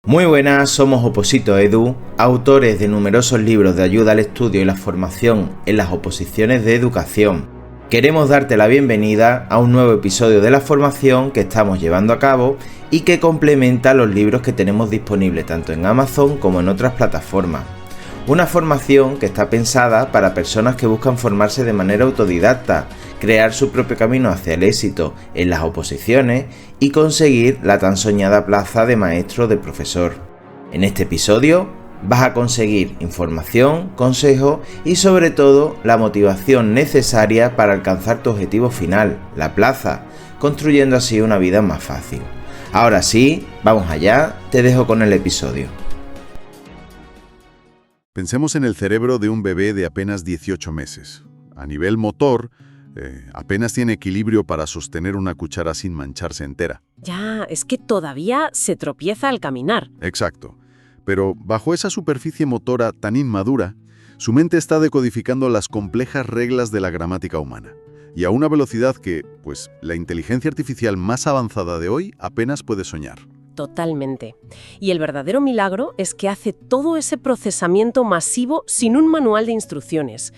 Muy buenas, somos Oposito Edu, autores de numerosos libros de ayuda al estudio y la formación en las oposiciones de educación. Queremos darte la bienvenida a un nuevo episodio de la formación que estamos llevando a cabo y que complementa los libros que tenemos disponibles tanto en Amazon como en otras plataformas. Una formación que está pensada para personas que buscan formarse de manera autodidacta, crear su propio camino hacia el éxito en las oposiciones y conseguir la tan soñada plaza de maestro de profesor. En este episodio vas a conseguir información, consejos y sobre todo la motivación necesaria para alcanzar tu objetivo final, la plaza, construyendo así una vida más fácil. Ahora sí, vamos allá, te dejo con el episodio. Pensemos en el cerebro de un bebé de apenas 18 meses. A nivel motor, apenas tiene equilibrio para sostener una cuchara sin mancharse entera. Ya, es que todavía se tropieza al caminar. Exacto. Pero bajo esa superficie motora tan inmadura, su mente está decodificando las complejas reglas de la gramática humana. Y a una velocidad que, pues, la inteligencia artificial más avanzada de hoy apenas puede soñar. Totalmente. Y el verdadero milagro es que hace todo ese procesamiento masivo sin un manual de instrucciones.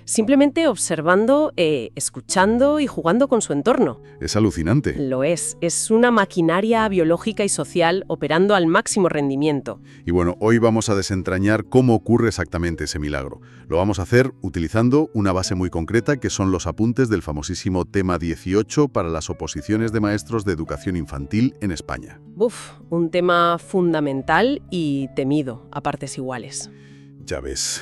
Simplemente observando, escuchando y jugando con su entorno. Es alucinante. Lo es. Es una maquinaria biológica y social operando al máximo rendimiento. Y bueno, hoy vamos a desentrañar cómo ocurre exactamente ese milagro. Lo vamos a hacer utilizando una base muy concreta que son los apuntes del famosísimo tema 18 para las oposiciones de maestros de educación infantil en España. Un tema fundamental y temido a partes iguales. Ya ves.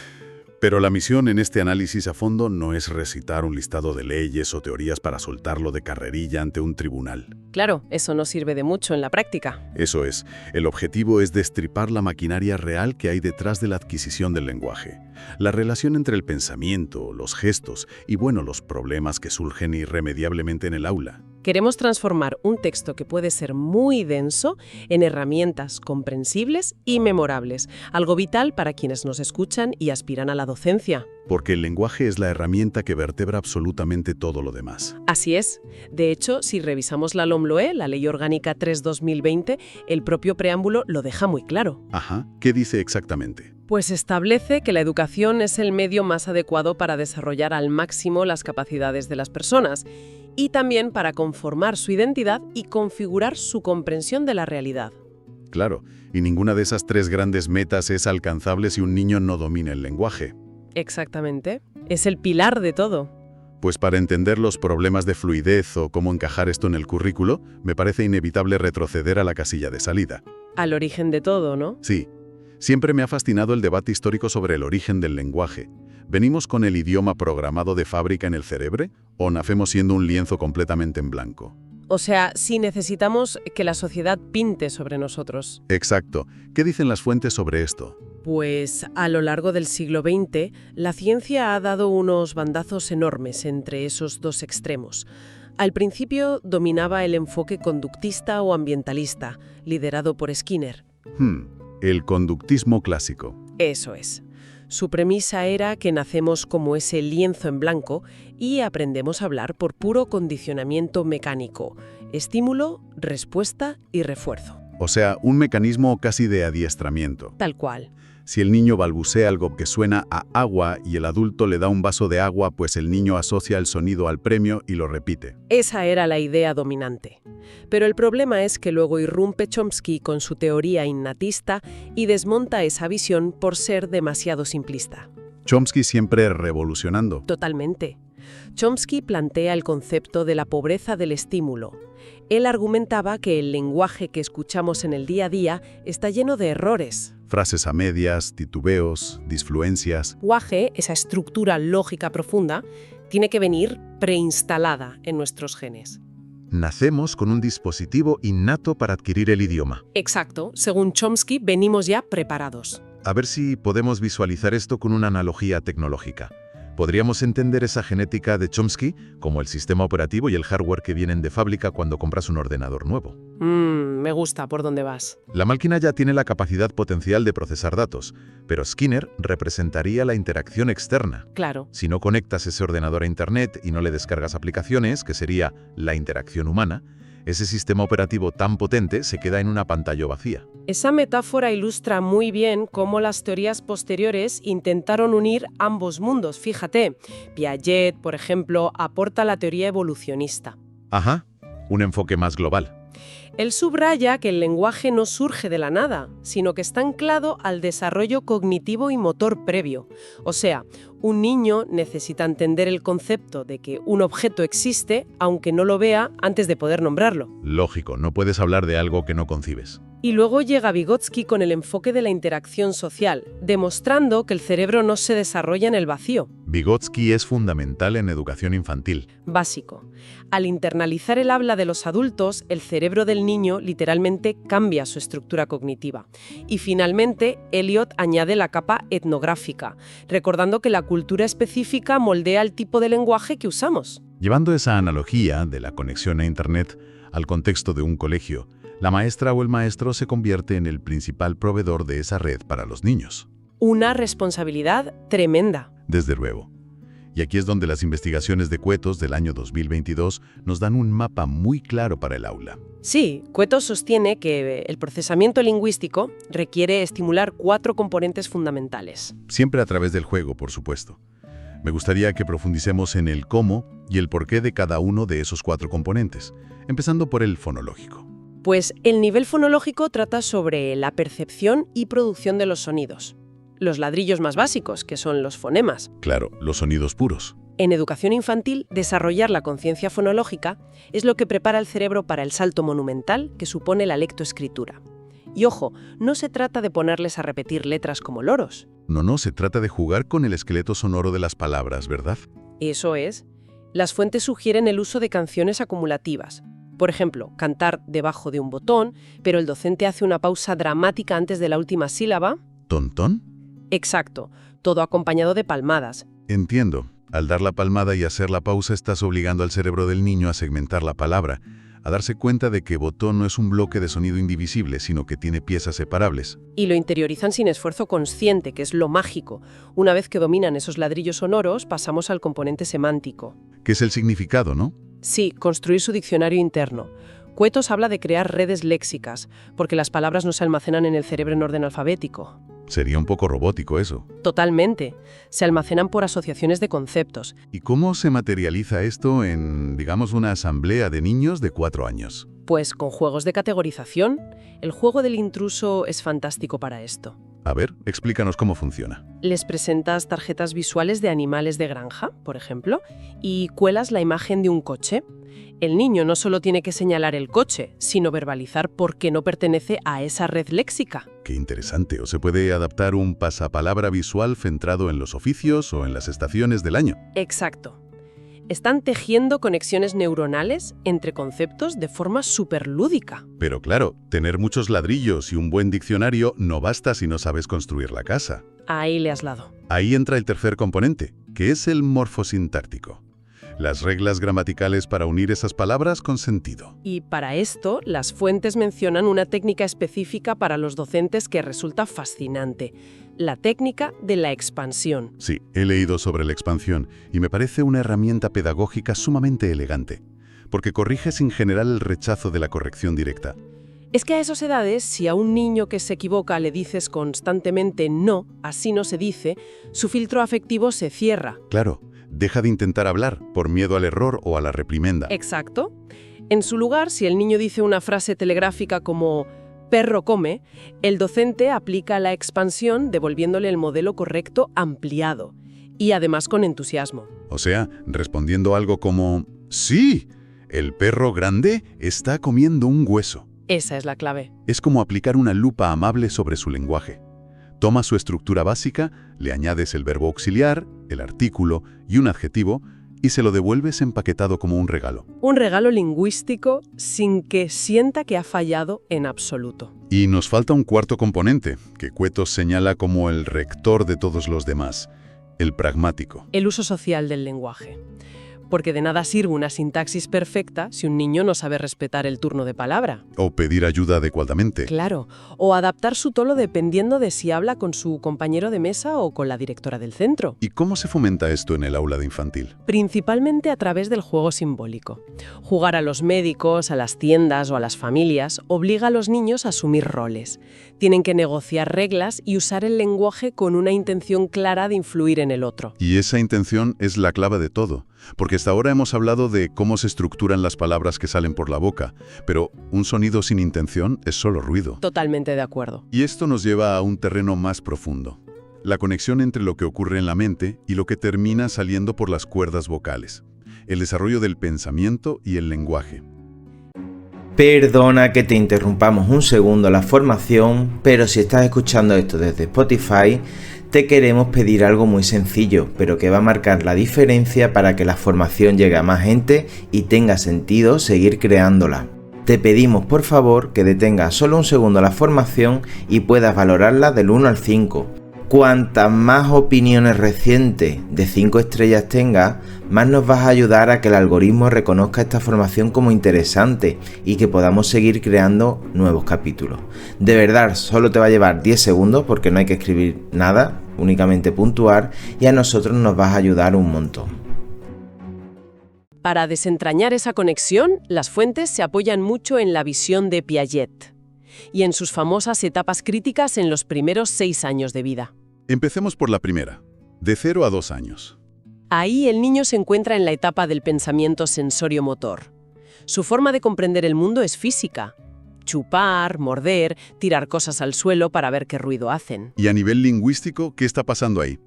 Pero la misión en este análisis a fondo no es recitar un listado de leyes o teorías para soltarlo de carrerilla ante un tribunal. Claro, eso no sirve de mucho en la práctica. Eso es. El objetivo es destripar la maquinaria real que hay detrás de la adquisición del lenguaje. La relación entre el pensamiento, los gestos y, los problemas que surgen irremediablemente en el aula. Queremos transformar un texto que puede ser muy denso en herramientas comprensibles y memorables, algo vital para quienes nos escuchan y aspiran a la docencia. Porque el lenguaje es la herramienta que vertebra absolutamente todo lo demás. Así es. De hecho, si revisamos la LOMLOE, la Ley Orgánica 3/2020, el propio preámbulo lo deja muy claro. Ajá. ¿Qué dice exactamente? Pues establece que la educación es el medio más adecuado para desarrollar al máximo las capacidades de las personas y también para conformar su identidad y configurar su comprensión de la realidad. Claro, y ninguna de esas tres grandes metas es alcanzable si un niño no domina el lenguaje. Exactamente. Es el pilar de todo. Pues para entender los problemas de fluidez o cómo encajar esto en el currículo, me parece inevitable retroceder a la casilla de salida. Al origen de todo, ¿no? Sí. Siempre me ha fascinado el debate histórico sobre el origen del lenguaje. ¿Venimos con el idioma programado de fábrica en el cerebro o nacemos siendo un lienzo completamente en blanco? O sea, si necesitamos que la sociedad pinte sobre nosotros. Exacto. ¿Qué dicen las fuentes sobre esto? Pues a lo largo del siglo XX, la ciencia ha dado unos bandazos enormes entre esos dos extremos. Al principio dominaba el enfoque conductista o ambientalista, liderado por Skinner. El conductismo clásico. Eso es. Su premisa era que nacemos como ese lienzo en blanco y aprendemos a hablar por puro condicionamiento mecánico, estímulo, respuesta y refuerzo. O sea, un mecanismo casi de adiestramiento. Tal cual. Si el niño balbucea algo que suena a agua y el adulto le da un vaso de agua, pues el niño asocia el sonido al premio y lo repite. Esa era la idea dominante. Pero el problema es que luego irrumpe Chomsky con su teoría innatista y desmonta esa visión por ser demasiado simplista. Chomsky siempre revolucionando. Totalmente. Chomsky plantea el concepto de la pobreza del estímulo. Él argumentaba que el lenguaje que escuchamos en el día a día está lleno de errores. Frases a medias, titubeos, disfluencias. El lenguaje, esa estructura lógica profunda, tiene que venir preinstalada en nuestros genes. Nacemos con un dispositivo innato para adquirir el idioma. Exacto. Según Chomsky, venimos ya preparados. A ver si podemos visualizar esto con una analogía tecnológica. Podríamos entender esa genética de Chomsky como el sistema operativo y el hardware que vienen de fábrica cuando compras un ordenador nuevo. Me gusta por dónde vas. La máquina ya tiene la capacidad potencial de procesar datos, pero Skinner representaría la interacción externa. Claro. Si no conectas ese ordenador a Internet y no le descargas aplicaciones, que sería la interacción humana, Ese sistema operativo tan potente se queda en una pantalla vacía. Esa metáfora ilustra muy bien cómo las teorías posteriores intentaron unir ambos mundos. Fíjate, Piaget, por ejemplo, aporta la teoría evolucionista. Ajá, un enfoque más global. Él subraya que el lenguaje no surge de la nada, sino que está anclado al desarrollo cognitivo y motor previo. O sea, un niño necesita entender el concepto de que un objeto existe, aunque no lo vea, antes de poder nombrarlo. Lógico, no puedes hablar de algo que no concibes. Y luego llega Vygotsky con el enfoque de la interacción social, demostrando que el cerebro no se desarrolla en el vacío. Vygotsky es fundamental en educación infantil. Básico. Al internalizar el habla de los adultos, el cerebro del niño literalmente cambia su estructura cognitiva. Y finalmente, Eliot añade la capa etnográfica, recordando que la cultura específica moldea el tipo de lenguaje que usamos. Llevando esa analogía de la conexión a Internet al contexto de un colegio, la maestra o el maestro se convierte en el principal proveedor de esa red para los niños. Una responsabilidad tremenda. Desde luego. Y aquí es donde las investigaciones de Cuetos del año 2022 nos dan un mapa muy claro para el aula. Sí, Cuetos sostiene que el procesamiento lingüístico requiere estimular 4 componentes fundamentales. Siempre a través del juego, por supuesto. Me gustaría que profundicemos en el cómo y el porqué de cada uno de esos 4 componentes, empezando por el fonológico. Pues el nivel fonológico trata sobre la percepción y producción de los sonidos. Los ladrillos más básicos, que son los fonemas. Claro, los sonidos puros. En educación infantil, desarrollar la conciencia fonológica es lo que prepara el cerebro para el salto monumental que supone la lectoescritura. Y ojo, no se trata de ponerles a repetir letras como loros. No, se trata de jugar con el esqueleto sonoro de las palabras, ¿verdad? Eso es. Las fuentes sugieren el uso de canciones acumulativas. Por ejemplo, cantar debajo de un botón, pero el docente hace una pausa dramática antes de la última sílaba. ¿Tontón? Exacto, todo acompañado de palmadas. Entiendo. Al dar la palmada y hacer la pausa estás obligando al cerebro del niño a segmentar la palabra, a darse cuenta de que botón no es un bloque de sonido indivisible, sino que tiene piezas separables. Y lo interiorizan sin esfuerzo consciente, que es lo mágico. Una vez que dominan esos ladrillos sonoros, pasamos al componente semántico. ¿Qué es el significado, no? Sí, construir su diccionario interno. Cuetos habla de crear redes léxicas, porque las palabras no se almacenan en el cerebro en orden alfabético. Sería un poco robótico eso. Totalmente. Se almacenan por asociaciones de conceptos. ¿Y cómo se materializa esto en, digamos, una asamblea de niños de 4 años? Pues con juegos de categorización. El juego del intruso es fantástico para esto. A ver, explícanos cómo funciona. Les presentas tarjetas visuales de animales de granja, por ejemplo, y cuelas la imagen de un coche. El niño no solo tiene que señalar el coche, sino verbalizar por qué no pertenece a esa red léxica. Qué interesante. ¿O se puede adaptar un pasapalabra visual centrado en los oficios o en las estaciones del año? Exacto. Están tejiendo conexiones neuronales entre conceptos de forma superlúdica. Pero claro, tener muchos ladrillos y un buen diccionario no basta si no sabes construir la casa. Ahí le has dado. Ahí entra el tercer componente, que es el morfosintáctico. Las reglas gramaticales para unir esas palabras con sentido. Y para esto, las fuentes mencionan una técnica específica para los docentes que resulta fascinante. La técnica de la expansión. Sí, he leído sobre la expansión y me parece una herramienta pedagógica sumamente elegante, porque corrige sin generar el rechazo de la corrección directa. Es que a esas edades, si a un niño que se equivoca le dices constantemente no, así no se dice, su filtro afectivo se cierra. Claro, deja de intentar hablar por miedo al error o a la reprimenda. Exacto. En su lugar, si el niño dice una frase telegráfica como perro come, el docente aplica la expansión devolviéndole el modelo correcto ampliado y además con entusiasmo. O sea, respondiendo algo como sí, el perro grande está comiendo un hueso. Esa es la clave. Es como aplicar una lupa amable sobre su lenguaje. Toma su estructura básica, le añades el verbo auxiliar, el artículo y un adjetivo y se lo devuelves empaquetado como un regalo. Un regalo lingüístico sin que sienta que ha fallado en absoluto. Y nos falta un cuarto componente, que Cuetos señala como el rector de todos los demás, el pragmático. El uso social del lenguaje. porque de nada sirve una sintaxis perfecta si un niño no sabe respetar el turno de palabra. O pedir ayuda adecuadamente. Claro, o adaptar su tono dependiendo de si habla con su compañero de mesa o con la directora del centro. ¿Y cómo se fomenta esto en el aula de infantil? Principalmente a través del juego simbólico. Jugar a los médicos, a las tiendas o a las familias obliga a los niños a asumir roles. Tienen que negociar reglas y usar el lenguaje con una intención clara de influir en el otro. Y esa intención es la clave de todo, porque hasta ahora hemos hablado de cómo se estructuran las palabras que salen por la boca, pero un sonido sin intención es solo ruido. Totalmente de acuerdo. Y esto nos lleva a un terreno más profundo. La conexión entre lo que ocurre en la mente y lo que termina saliendo por las cuerdas vocales. El desarrollo del pensamiento y el lenguaje. Perdona que te interrumpamos un segundo la formación, pero si estás escuchando esto desde Spotify, te queremos pedir algo muy sencillo, pero que va a marcar la diferencia para que la formación llegue a más gente y tenga sentido seguir creándola. Te pedimos por favor que detengas solo un segundo la formación y puedas valorarla del 1 al 5. Cuantas más opiniones recientes de 5 estrellas tengas, más nos vas a ayudar a que el algoritmo reconozca esta formación como interesante y que podamos seguir creando nuevos capítulos. De verdad, solo te va a llevar 10 segundos porque no hay que escribir nada, únicamente puntuar, y a nosotros nos vas a ayudar un montón. Para desentrañar esa conexión, las fuentes se apoyan mucho en la visión de Piaget y en sus famosas etapas críticas en los primeros 6 años de vida. Empecemos por la primera, de 0 a 2 años. Ahí el niño se encuentra en la etapa del pensamiento sensorio-motor. Su forma de comprender el mundo es física. Chupar, morder, tirar cosas al suelo para ver qué ruido hacen. Y a nivel lingüístico, ¿qué está pasando ahí?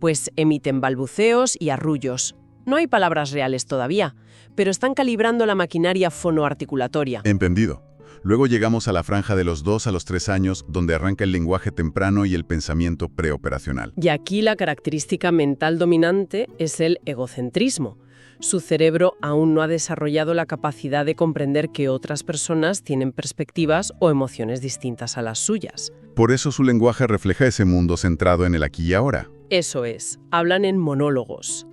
Pues emiten balbuceos y arrullos. No hay palabras reales todavía, pero están calibrando la maquinaria fonoarticulatoria. Entendido. Luego llegamos a la franja de los 2 a los 3 años, donde arranca el lenguaje temprano y el pensamiento preoperacional. Y aquí la característica mental dominante es el egocentrismo. Su cerebro aún no ha desarrollado la capacidad de comprender que otras personas tienen perspectivas o emociones distintas a las suyas. Por eso su lenguaje refleja ese mundo centrado en el aquí y ahora. Eso es, hablan en monólogos.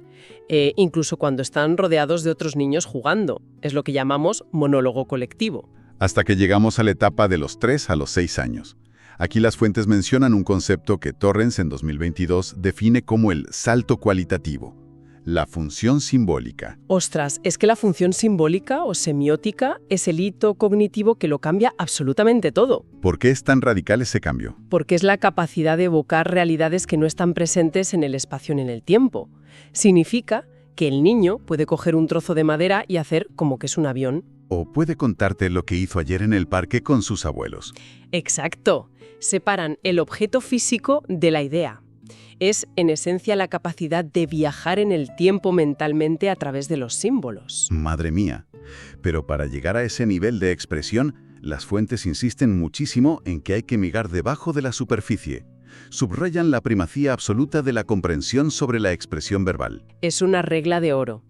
Incluso cuando están rodeados de otros niños jugando. Es lo que llamamos monólogo colectivo. Hasta que llegamos a la etapa de los 3 a los 6 años. Aquí las fuentes mencionan un concepto que Torrens en 2022 define como el salto cualitativo, la función simbólica. Ostras, es que la función simbólica o semiótica es el hito cognitivo que lo cambia absolutamente todo. ¿Por qué es tan radical ese cambio? Porque es la capacidad de evocar realidades que no están presentes en el espacio ni en el tiempo. Significa que el niño puede coger un trozo de madera y hacer como que es un avión. O puede contarte lo que hizo ayer en el parque con sus abuelos. Exacto. Separan el objeto físico de la idea. Es, en esencia, la capacidad de viajar en el tiempo mentalmente a través de los símbolos. Madre mía. Pero para llegar a ese nivel de expresión, las fuentes insisten muchísimo en que hay que mirar debajo de la superficie. Subrayan la primacía absoluta de la comprensión sobre la expresión verbal. Es una regla de oro.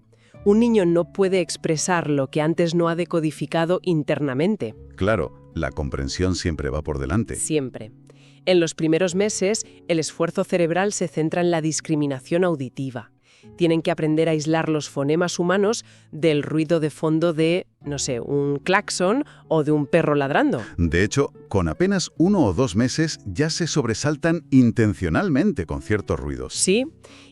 Un niño no puede expresar lo que antes no ha decodificado internamente. Claro, la comprensión siempre va por delante. Siempre. En los primeros meses, el esfuerzo cerebral se centra en la discriminación auditiva. Tienen que aprender a aislar los fonemas humanos del ruido de fondo de, no sé, un claxon o de un perro ladrando. De hecho, con apenas 1 o 2 meses ya se sobresaltan intencionalmente con ciertos ruidos. Sí,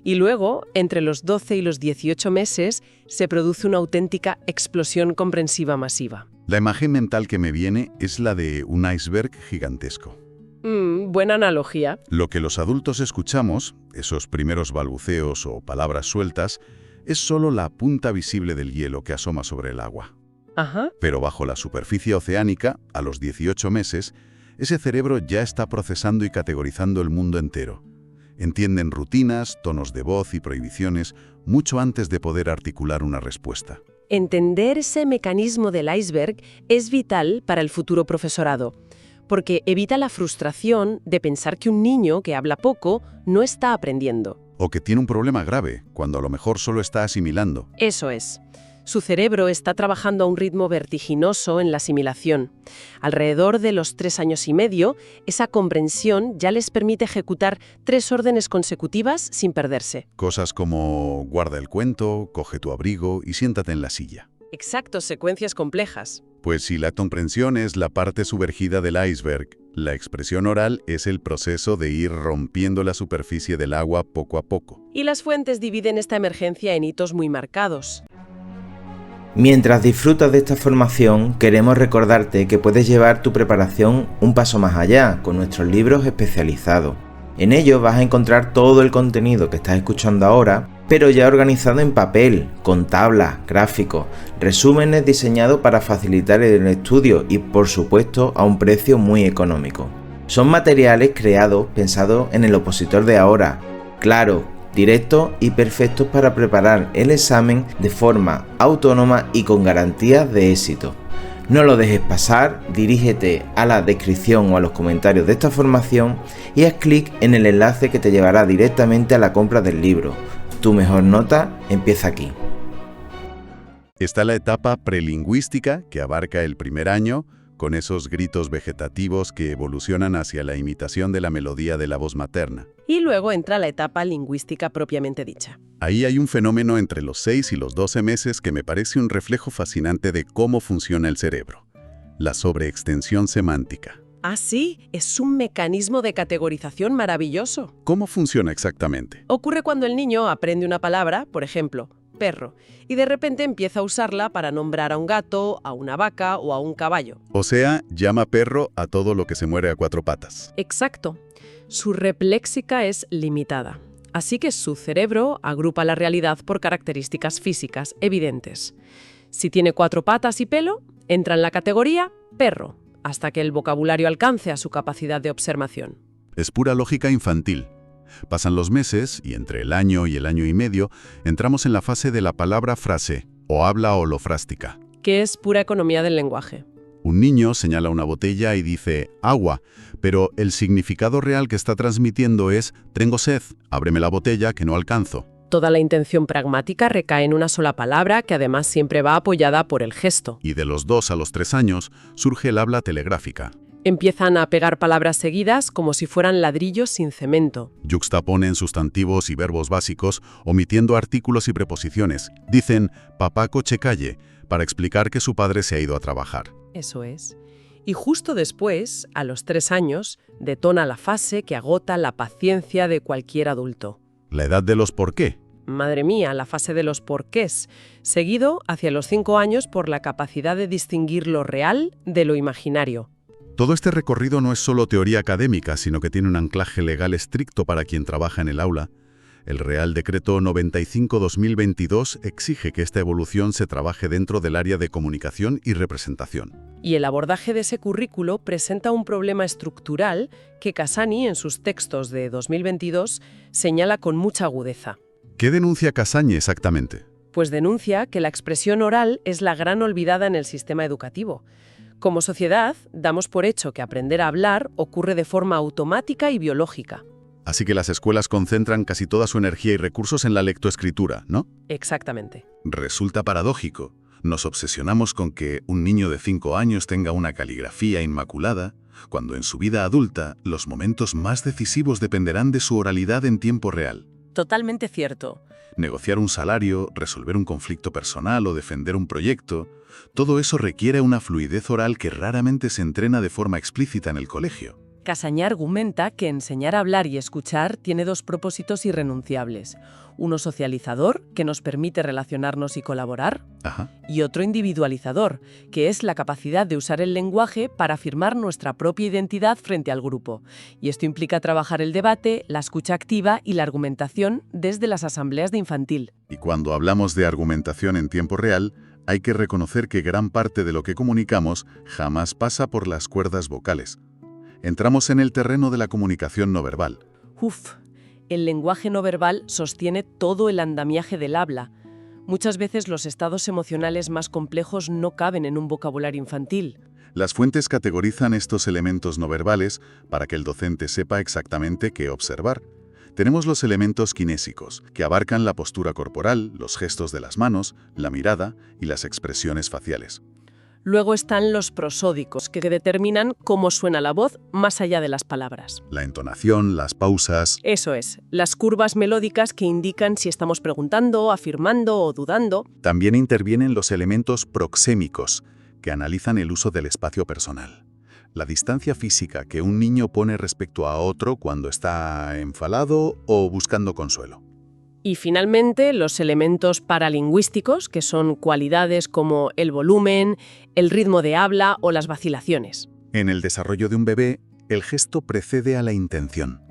y luego, entre los 12 y los 18 meses, se produce una auténtica explosión comprensiva masiva. La imagen mental que me viene es la de un iceberg gigantesco. Buena analogía. Lo que los adultos escuchamos, esos primeros balbuceos o palabras sueltas, es solo la punta visible del hielo que asoma sobre el agua. Ajá. Pero bajo la superficie oceánica, a los 18 meses, ese cerebro ya está procesando y categorizando el mundo entero. Entienden rutinas, tonos de voz y prohibiciones mucho antes de poder articular una respuesta. Entender ese mecanismo del iceberg es vital para el futuro profesorado, porque evita la frustración de pensar que un niño que habla poco no está aprendiendo. O que tiene un problema grave, cuando a lo mejor solo está asimilando. Eso es. Su cerebro está trabajando a un ritmo vertiginoso en la asimilación. Alrededor de los 3 años y medio, esa comprensión ya les permite ejecutar 3 órdenes consecutivas sin perderse. Cosas como guarda el cuento, coge tu abrigo y siéntate en la silla. Exacto, secuencias complejas. Pues si la comprensión es la parte sumergida del iceberg, la expresión oral es el proceso de ir rompiendo la superficie del agua poco a poco. Y las fuentes dividen esta emergencia en hitos muy marcados. Mientras disfrutas de esta formación, queremos recordarte que puedes llevar tu preparación un paso más allá con nuestros libros especializados. En ellos vas a encontrar todo el contenido que estás escuchando ahora, pero ya organizado en papel, con tablas, gráficos, resúmenes diseñados para facilitar el estudio y, por supuesto, a un precio muy económico. Son materiales creados pensados en el opositor de ahora, claro, directos y perfectos para preparar el examen de forma autónoma y con garantías de éxito. No lo dejes pasar, dirígete a la descripción o a los comentarios de esta formación y haz clic en el enlace que te llevará directamente a la compra del libro. Tu mejor nota empieza aquí. Está la etapa prelingüística, que abarca el primer año, con esos gritos vegetativos que evolucionan hacia la imitación de la melodía de la voz materna. Y luego entra la etapa lingüística propiamente dicha. Ahí hay un fenómeno entre los 6 y los 12 meses que me parece un reflejo fascinante de cómo funciona el cerebro: la sobreextensión semántica. Ah, sí, es un mecanismo de categorización maravilloso. ¿Cómo funciona exactamente? Ocurre cuando el niño aprende una palabra, por ejemplo, perro, y de repente empieza a usarla para nombrar a un gato, a una vaca o a un caballo. O sea, llama perro a todo lo que se mueve a 4 patas. Exacto. Su repléxica es limitada. Así que su cerebro agrupa la realidad por características físicas evidentes. Si tiene 4 patas y pelo, entra en la categoría perro, hasta que el vocabulario alcance a su capacidad de observación. Es pura lógica infantil. Pasan los meses y entre el año y el año y medio entramos en la fase de la palabra frase o habla holofrástica, Que es pura economía del lenguaje. Un niño señala una botella y dice agua, pero el significado real que está transmitiendo es tengo sed, ábreme la botella que no alcanzo. Toda la intención pragmática recae en una sola palabra que además siempre va apoyada por el gesto. Y de los 2 a los 3 años surge el habla telegráfica. Empiezan a pegar palabras seguidas como si fueran ladrillos sin cemento. Yuxtaponen sustantivos y verbos básicos, omitiendo artículos y preposiciones. Dicen papá coche calle para explicar que su padre se ha ido a trabajar. Eso es. Y justo después, a los 3 años, detona la fase que agota la paciencia de cualquier adulto. La edad de los por qué. Madre mía, la fase de los porqués, seguido hacia los 5 años por la capacidad de distinguir lo real de lo imaginario. Todo este recorrido no es solo teoría académica, sino que tiene un anclaje legal estricto para quien trabaja en el aula. El Real Decreto 95/2022 exige que esta evolución se trabaje dentro del área de comunicación y representación. Y el abordaje de ese currículo presenta un problema estructural que Cassany, en sus textos de 2022, señala con mucha agudeza. ¿Qué denuncia Cassany exactamente? Pues denuncia que la expresión oral es la gran olvidada en el sistema educativo. Como sociedad, damos por hecho que aprender a hablar ocurre de forma automática y biológica. Así que las escuelas concentran casi toda su energía y recursos en la lectoescritura, ¿no? Exactamente. Resulta paradójico. Nos obsesionamos con que un niño de 5 años tenga una caligrafía inmaculada, cuando en su vida adulta los momentos más decisivos dependerán de su oralidad en tiempo real. Totalmente cierto. Negociar un salario, resolver un conflicto personal o defender un proyecto, todo eso requiere una fluidez oral que raramente se entrena de forma explícita en el colegio. Cassany argumenta que enseñar a hablar y escuchar tiene 2 propósitos irrenunciables. Uno socializador, que nos permite relacionarnos y colaborar, y otro individualizador, que es la capacidad de usar el lenguaje para afirmar nuestra propia identidad frente al grupo. Y esto implica trabajar el debate, la escucha activa y la argumentación desde las asambleas de infantil. Y cuando hablamos de argumentación en tiempo real, hay que reconocer que gran parte de lo que comunicamos jamás pasa por las cuerdas vocales. Entramos en el terreno de la comunicación no verbal. El lenguaje no verbal sostiene todo el andamiaje del habla. Muchas veces los estados emocionales más complejos no caben en un vocabulario infantil. Las fuentes categorizan estos elementos no verbales para que el docente sepa exactamente qué observar. Tenemos los elementos kinésicos, que abarcan la postura corporal, los gestos de las manos, la mirada y las expresiones faciales. Luego están los prosódicos, que determinan cómo suena la voz más allá de las palabras. La entonación, las pausas. Eso es, las curvas melódicas que indican si estamos preguntando, afirmando o dudando. También intervienen los elementos proxémicos, que analizan el uso del espacio personal. La distancia física que un niño pone respecto a otro cuando está enfadado o buscando consuelo. Y finalmente, los elementos paralingüísticos, que son cualidades como el volumen, el ritmo de habla o las vacilaciones. En el desarrollo de un bebé, el gesto precede a la intención.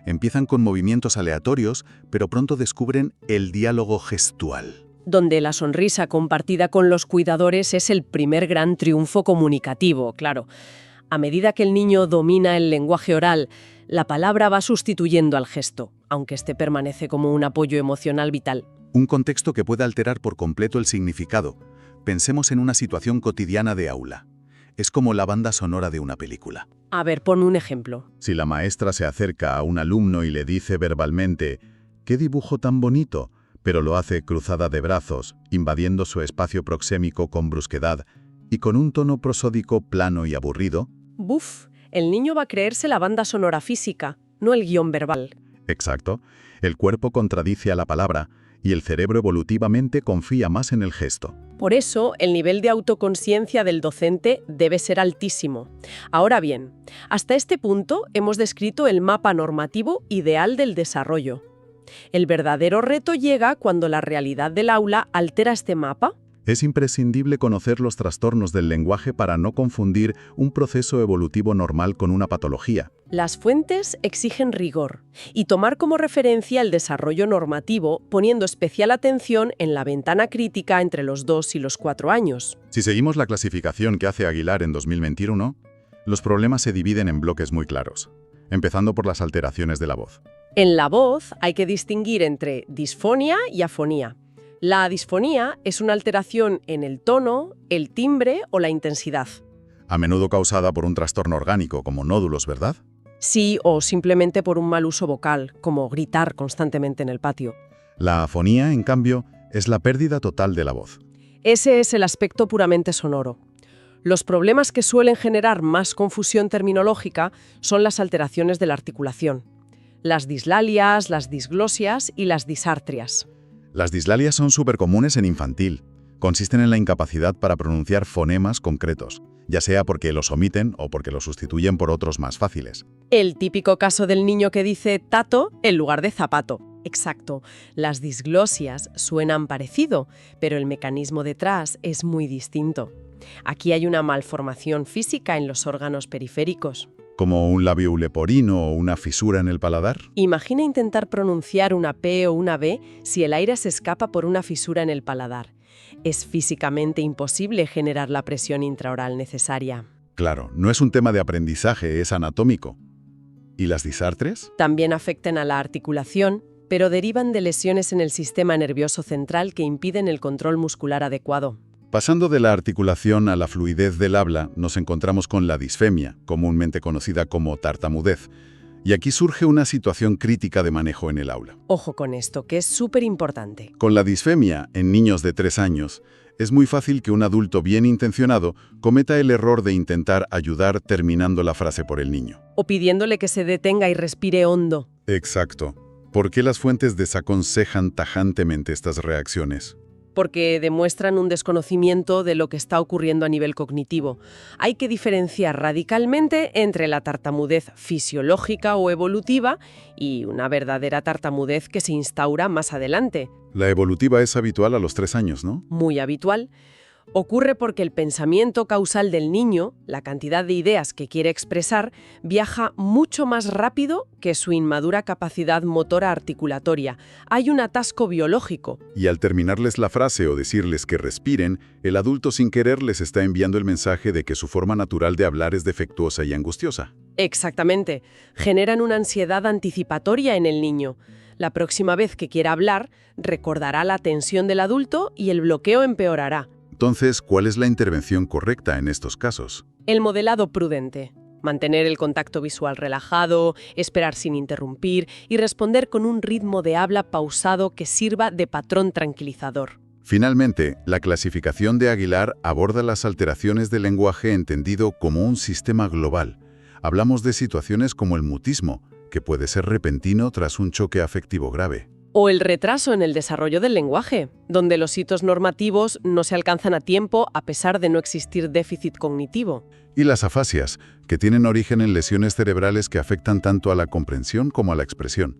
Empiezan con movimientos aleatorios, pero pronto descubren el diálogo gestual. Donde la sonrisa compartida con los cuidadores es el primer gran triunfo comunicativo, claro. A medida que el niño domina el lenguaje oral, la palabra va sustituyendo al gesto, aunque este permanece como un apoyo emocional vital. Un contexto que puede alterar por completo el significado. Pensemos en una situación cotidiana de aula. Es como la banda sonora de una película. A ver, pon un ejemplo. Si la maestra se acerca a un alumno y le dice verbalmente «¡Qué dibujo tan bonito!», pero lo hace cruzada de brazos, invadiendo su espacio proxémico con brusquedad y con un tono prosódico plano y aburrido. ¡Buf! El niño va a creerse la banda sonora física, no el guión verbal. Exacto. El cuerpo contradice a la palabra y el cerebro evolutivamente confía más en el gesto. Por eso, el nivel de autoconsciencia del docente debe ser altísimo. Ahora bien, hasta este punto hemos descrito el mapa normativo ideal del desarrollo. El verdadero reto llega cuando la realidad del aula altera este mapa. Es imprescindible conocer los trastornos del lenguaje para no confundir un proceso evolutivo normal con una patología. Las fuentes exigen rigor y tomar como referencia el desarrollo normativo, poniendo especial atención en la ventana crítica entre los 2 y los 4 años. Si seguimos la clasificación que hace Aguilar en 2021, los problemas se dividen en bloques muy claros, empezando por las alteraciones de la voz. En la voz hay que distinguir entre disfonía y afonía. La disfonía es una alteración en el tono, el timbre o la intensidad. A menudo causada por un trastorno orgánico, como nódulos, ¿verdad? Sí, o simplemente por un mal uso vocal, como gritar constantemente en el patio. La afonía, en cambio, es la pérdida total de la voz. Ese es el aspecto puramente sonoro. Los problemas que suelen generar más confusión terminológica son las alteraciones de la articulación. Las dislalias, las disglosias y las disartrias. Las dislalias son súper comunes en infantil. Consisten en la incapacidad para pronunciar fonemas concretos, ya sea porque los omiten o porque los sustituyen por otros más fáciles. El típico caso del niño que dice tato en lugar de zapato. Exacto. Las disglosias suenan parecido, pero el mecanismo detrás es muy distinto. Aquí hay una malformación física en los órganos periféricos. ¿Como un labio leporino o una fisura en el paladar? Imagina intentar pronunciar una P o una B si el aire se escapa por una fisura en el paladar. Es físicamente imposible generar la presión intraoral necesaria. Claro, no es un tema de aprendizaje, es anatómico. ¿Y las disartres? También afectan a la articulación, pero derivan de lesiones en el sistema nervioso central que impiden el control muscular adecuado. Pasando de la articulación a la fluidez del habla, nos encontramos con la disfemia, comúnmente conocida como tartamudez. Y aquí surge una situación crítica de manejo en el aula. Ojo con esto, que es súper importante. Con la disfemia, en niños de 3 años, es muy fácil que un adulto bien intencionado cometa el error de intentar ayudar terminando la frase por el niño. O pidiéndole que se detenga y respire hondo. Exacto. ¿Por qué las fuentes desaconsejan tajantemente estas reacciones? Porque demuestran un desconocimiento de lo que está ocurriendo a nivel cognitivo. Hay que diferenciar radicalmente entre la tartamudez fisiológica o evolutiva y una verdadera tartamudez que se instaura más adelante. La evolutiva es habitual a los 3 años, ¿no? Muy habitual. Ocurre porque el pensamiento causal del niño, la cantidad de ideas que quiere expresar, viaja mucho más rápido que su inmadura capacidad motora articulatoria. Hay un atasco biológico. Y al terminarles la frase o decirles que respiren, el adulto sin querer les está enviando el mensaje de que su forma natural de hablar es defectuosa y angustiosa. Exactamente. Generan una ansiedad anticipatoria en el niño. La próxima vez que quiera hablar, recordará la tensión del adulto y el bloqueo empeorará. Entonces, ¿cuál es la intervención correcta en estos casos? El modelado prudente. Mantener el contacto visual relajado, esperar sin interrumpir y responder con un ritmo de habla pausado que sirva de patrón tranquilizador. Finalmente, la clasificación de Aguilar aborda las alteraciones del lenguaje entendido como un sistema global. Hablamos de situaciones como el mutismo, que puede ser repentino tras un choque afectivo grave. O el retraso en el desarrollo del lenguaje, donde los hitos normativos no se alcanzan a tiempo a pesar de no existir déficit cognitivo. Y las afasias, que tienen origen en lesiones cerebrales que afectan tanto a la comprensión como a la expresión.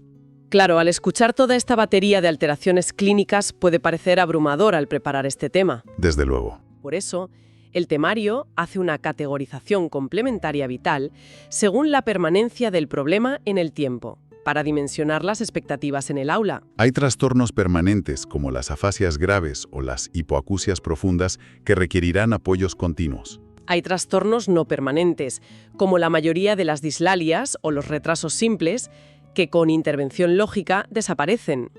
Claro, al escuchar toda esta batería de alteraciones clínicas puede parecer abrumador al preparar este tema. Desde luego. Por eso, el temario hace una categorización complementaria vital según la permanencia del problema en el tiempo, para dimensionar las expectativas en el aula. Hay trastornos permanentes, como las afasias graves o las hipoacusias profundas, que requerirán apoyos continuos. Hay trastornos no permanentes, como la mayoría de las dislalias o los retrasos simples, que con intervención lógica desaparecen.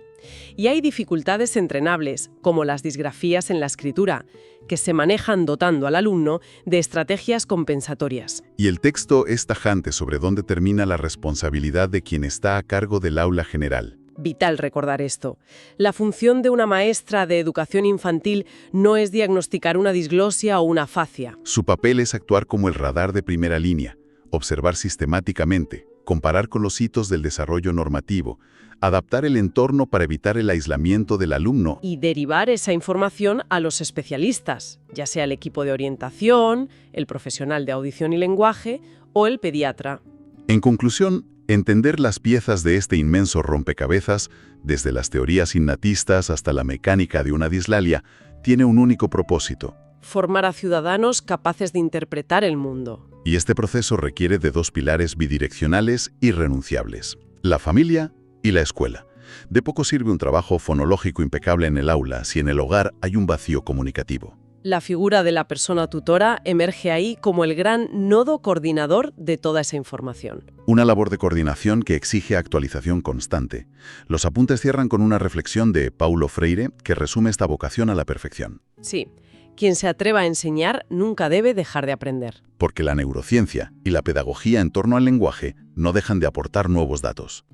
Y hay dificultades entrenables, como las disgrafías en la escritura, que se manejan dotando al alumno de estrategias compensatorias. Y el texto es tajante sobre dónde termina la responsabilidad de quien está a cargo del aula general. Vital recordar esto. La función de una maestra de educación infantil no es diagnosticar una disglosia o una afasia. Su papel es actuar como el radar de primera línea, observar sistemáticamente, comparar con los hitos del desarrollo normativo, adaptar el entorno para evitar el aislamiento del alumno y derivar esa información a los especialistas, ya sea el equipo de orientación, el profesional de audición y lenguaje o el pediatra. En conclusión, entender las piezas de este inmenso rompecabezas, desde las teorías innatistas hasta la mecánica de una dislalia, tiene un único propósito: formar a ciudadanos capaces de interpretar el mundo. Y este proceso requiere de dos pilares bidireccionales irrenunciables: la familia y la escuela. De poco sirve un trabajo fonológico impecable en el aula si en el hogar hay un vacío comunicativo. La figura de la persona tutora emerge ahí como el gran nodo coordinador de toda esa información. Una labor de coordinación que exige actualización constante. Los apuntes cierran con una reflexión de Paulo Freire que resume esta vocación a la perfección. Sí, quien se atreva a enseñar nunca debe dejar de aprender. Porque la neurociencia y la pedagogía en torno al lenguaje no dejan de aportar nuevos datos.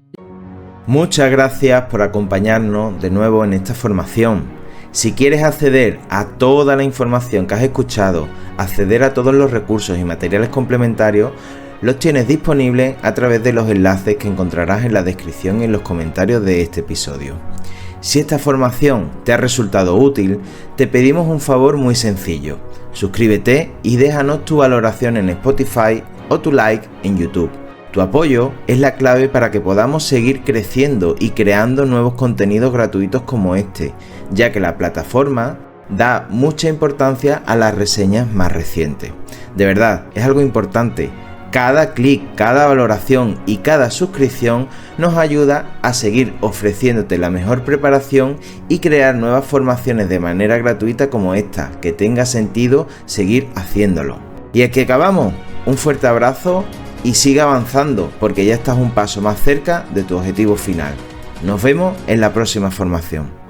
Muchas gracias por acompañarnos de nuevo en esta formación. Si quieres acceder a toda la información que has escuchado, acceder a todos los recursos y materiales complementarios, los tienes disponibles a través de los enlaces que encontrarás en la descripción y en los comentarios de este episodio. Si esta formación te ha resultado útil, te pedimos un favor muy sencillo. Suscríbete y déjanos tu valoración en Spotify o tu like en YouTube. Tu apoyo es la clave para que podamos seguir creciendo y creando nuevos contenidos gratuitos como este, ya que la plataforma da mucha importancia a las reseñas más recientes. De verdad, es algo importante. Cada clic, cada valoración y cada suscripción nos ayuda a seguir ofreciéndote la mejor preparación y crear nuevas formaciones de manera gratuita como esta, que tenga sentido seguir haciéndolo. Y aquí acabamos. Un fuerte abrazo y sigue avanzando porque ya estás un paso más cerca de tu objetivo final. Nos vemos en la próxima formación.